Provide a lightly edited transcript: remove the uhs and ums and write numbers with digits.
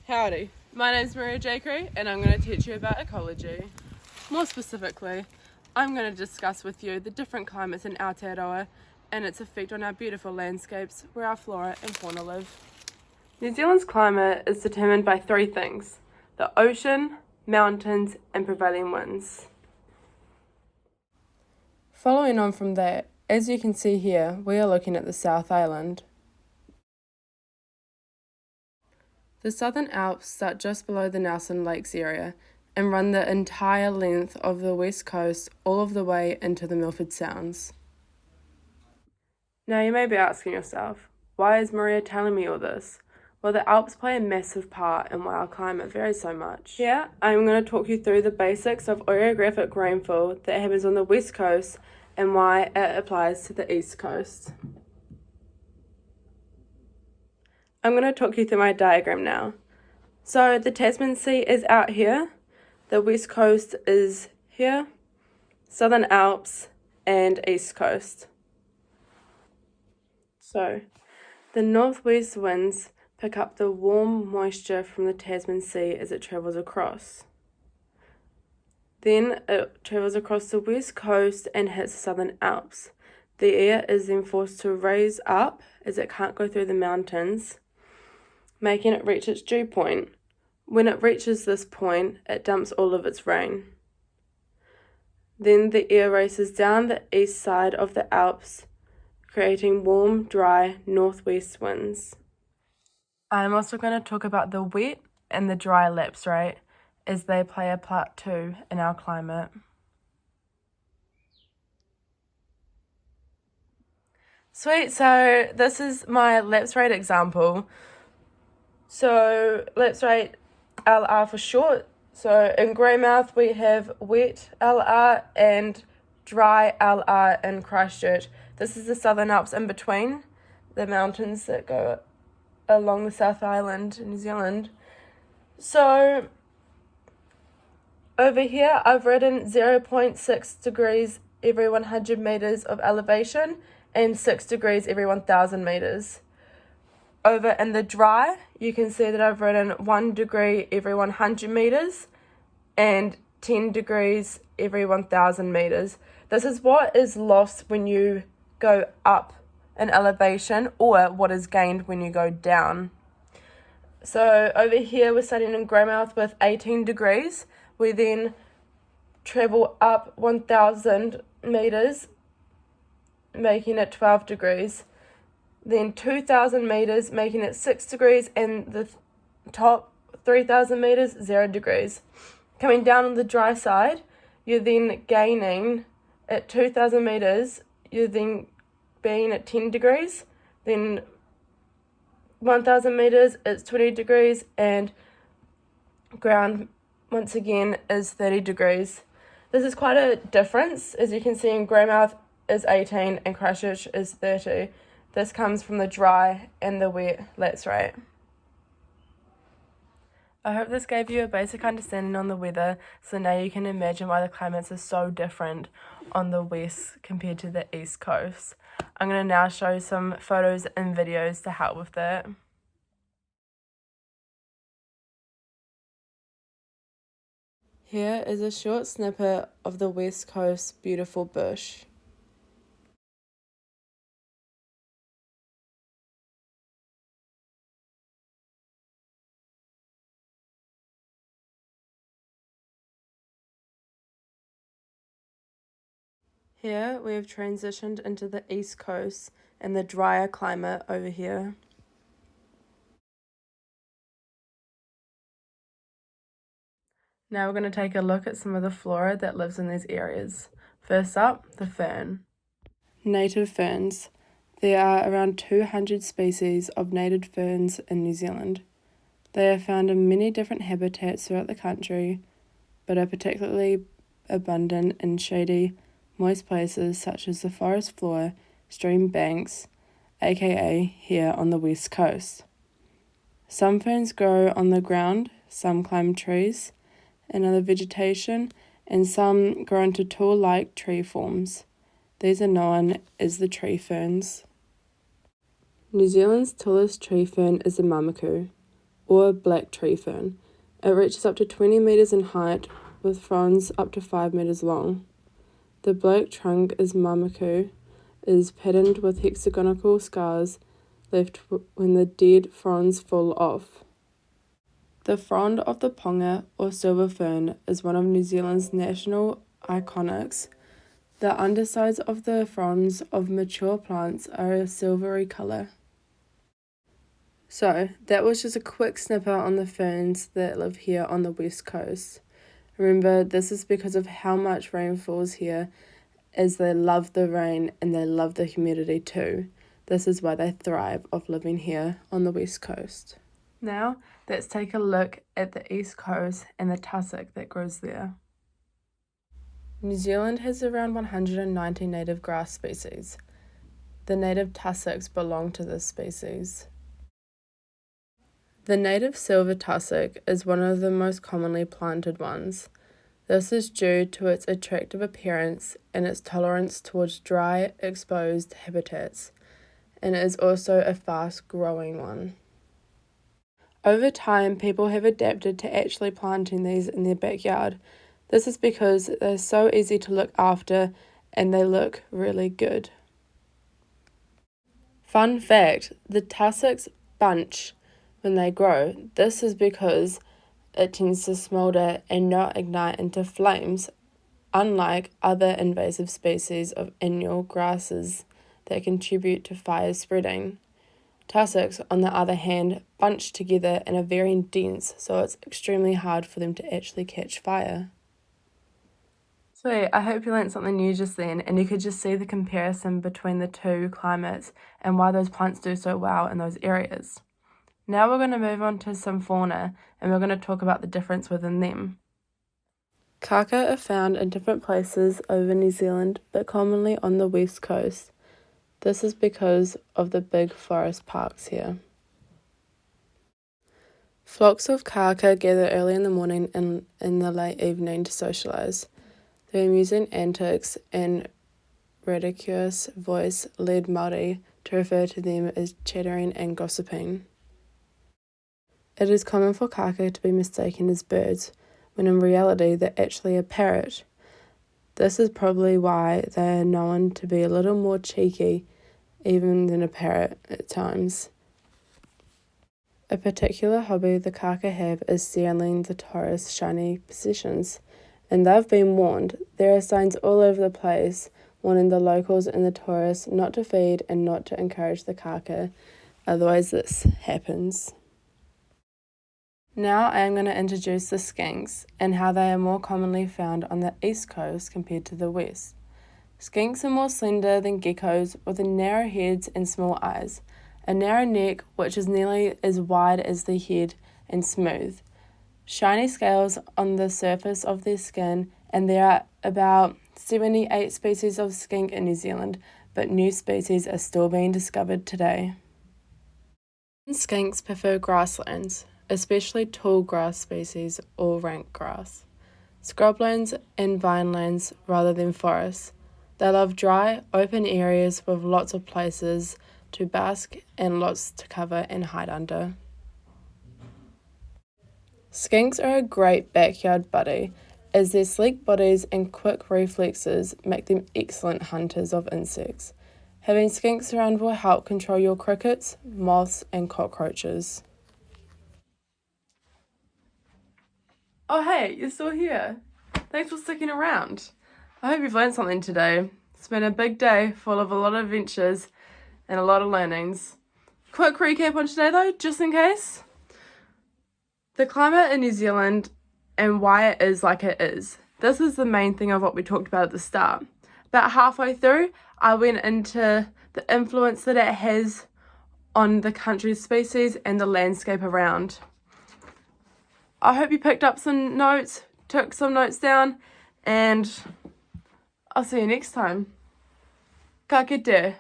Howdy, my name's Maria Jackery and I'm going to teach you about ecology. More specifically, I'm going to discuss with you the different climates in Aotearoa and its effect on our beautiful landscapes where our flora and fauna live. New Zealand's climate is determined by three things: the ocean, mountains and prevailing winds. Following on from that, as you can see here, we are looking at the South Island. The Southern Alps start just below the Nelson Lakes area and run the entire length of the west coast all of the way into the Milford Sounds. Now you may be asking yourself, why is Maria telling me all this? Well, the Alps play a massive part in why our climate varies so much. Here, I'm going to talk you through the basics of orographic rainfall that happens on the west coast and why it applies to the east coast. I'm going to talk you through my diagram now. So the Tasman Sea is out here, the west coast is here, Southern Alps and east coast. So the northwest winds pick up the warm moisture from the Tasman Sea as it travels across. Then it travels across the west coast and hits the Southern Alps. The air is then forced to raise up as it can't go through the mountains, making it reach its dew point. When it reaches this point, it dumps all of its rain. Then the air races down the east side of the Alps, creating warm, dry, northwest winds. I'm also going to talk about the wet and the dry lapse rate, as they play a part too in our climate. Sweet, so this is my lapse rate example. So lapse rate LR for short. So in Greymouth we have wet LR and dry LR in Christchurch. This is the Southern Alps in between, the mountains that go along the South Island in New Zealand. So over here I've written 0.6 degrees every 100 metres of elevation and 6 degrees every 1,000 metres. Over in the dry, you can see that I've written 1 degree every 100 metres and 10 degrees every 1,000 metres. This is what is lost when you go up in elevation or what is gained when you go down. So over here we're starting in Greymouth with 18 degrees. We then travel up 1,000 metres, making it 12 degrees. Then 2,000 metres, making it 6 degrees, and the top 3,000 metres, 0 degrees. Coming down on the dry side, you're then gaining at 2,000 metres, you're then being at 10 degrees, then 1,000 metres, it's 20 degrees, and ground, once again, is 30 degrees. This is quite a difference. As you can see, in Greymouth is 18 and Christchurch is 30. This comes from the dry and the wet lapse rate. I hope this gave you a basic understanding on the weather, so now you can imagine why the climates are so different on the west compared to the east coast. I'm going to now show some photos and videos to help with that. Here is a short snippet of the west coast's beautiful bush. Here we have transitioned into the east coast and the drier climate over here. Now we're going to take a look at some of the flora that lives in these areas. First up, the fern. Native ferns. There are around 200 species of native ferns in New Zealand. They are found in many different habitats throughout the country, but are particularly abundant in shady, moist places such as the forest floor, stream banks, aka here on the west coast. Some ferns grow on the ground, some climb trees and other vegetation, and some grow into tall-like tree forms. These are known as the tree ferns. New Zealand's tallest tree fern is the mamaku. or black tree fern. It reaches up to 20 meters in height, with fronds up to 5 meters long. The black trunk is patterned with hexagonal scars left when the dead fronds fall off. The frond of the ponga, or silver fern, is one of New Zealand's national iconics. The undersides of the fronds of mature plants are a silvery colour. So, that was just a quick snippet on the ferns that live here on the west coast. Remember, this is because of how much rain falls here, as they love the rain and they love the humidity too. This is why they thrive of living here on the west coast. Now, let's take a look at the east coast and the tussock that grows there. New Zealand has around 190 native grass species. The native tussocks belong to this species. The native silver tussock is one of the most commonly planted ones. This is due to its attractive appearance and its tolerance towards dry, exposed habitats, and it is also a fast-growing one. Over time, people have adapted to actually planting these in their backyard. This is because they're so easy to look after and they look really good. Fun fact, the tussocks bunch when they grow. This is because it tends to smoulder and not ignite into flames, unlike other invasive species of annual grasses that contribute to fire spreading. Tussocks, on the other hand, bunch together and are very dense, so it's extremely hard for them to actually catch fire. Sweet, I hope you learned something new just then, and you could just see the comparison between the two climates and why those plants do so well in those areas. Now we're going to move on to some fauna, and we're going to talk about the difference within them. Kaka are found in different places over New Zealand, but commonly on the west coast. This is because of the big forest parks here. Flocks of kaka gather early in the morning and in the late evening to socialise. Their amusing antics and ridiculous voice lead Māori to refer to them as chattering and gossiping. It is common for kaka to be mistaken as birds, when in reality they're actually a parrot. This is probably why they are known to be a little more cheeky even than a parrot at times. A particular hobby the kaka have is stealing the tourists' shiny possessions, and they've been warned. There are signs all over the place warning the locals and the tourists not to feed and not to encourage the kaka, otherwise this happens. Now I am going to introduce the skinks and how they are more commonly found on the east coast compared to the west. Skinks are more slender than geckos with narrow heads and small eyes, a narrow neck which is nearly as wide as the head and smooth, shiny scales on the surface of their skin, and there are about 78 species of skink in New Zealand, but new species are still being discovered today. Skinks prefer grasslands, especially tall grass species or rank grass, scrublands and vinelands rather than forests. They love dry, open areas with lots of places to bask and lots to cover and hide under. Skinks are a great backyard buddy, as their sleek bodies and quick reflexes make them excellent hunters of insects. Having skinks around will help control your crickets, moths and cockroaches. Oh hey, you're still here. Thanks for sticking around. I hope you've learned something today. It's been a big day full of a lot of adventures and a lot of learnings. Quick recap on today though, just in case. The climate in New Zealand and why it is like it is. This is the main thing of what we talked about at the start. About halfway through, I went into the influence that it has on the country's species and the landscape around. I hope you picked up some notes, took some notes down, and I'll see you next time. Ka kite.